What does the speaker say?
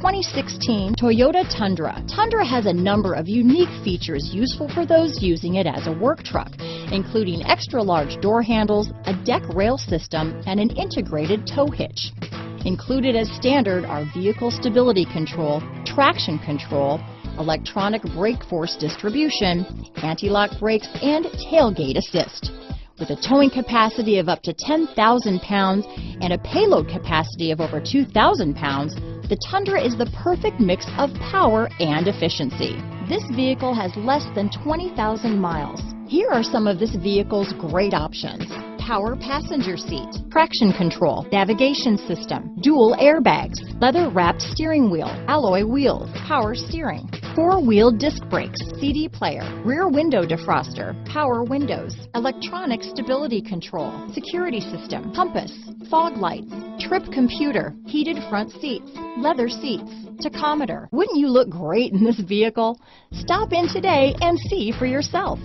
2016 Toyota Tundra. Tundra has a number of unique features useful for those using it as a work truck, including extra large door handles, a deck rail system, and an integrated tow hitch. Included as standard are vehicle stability control, traction control, electronic brake force distribution, anti-lock brakes, and tailgate assist. With a towing capacity of up to 10,000 pounds and a payload capacity of over 2,000 pounds, the Tundra is the perfect mix of power and efficiency. This vehicle has less than 20,000 miles. Here are some of this vehicle's great options: power passenger seat, traction control, navigation system, dual airbags, leather-wrapped steering wheel, alloy wheels, power steering, four-wheel disc brakes, CD player, rear window defroster, power windows, electronic stability control, security system, compass, fog lights, trip computer, heated front seats, leather seats, tachometer. Wouldn't you look great in this vehicle? Stop in today and see for yourself.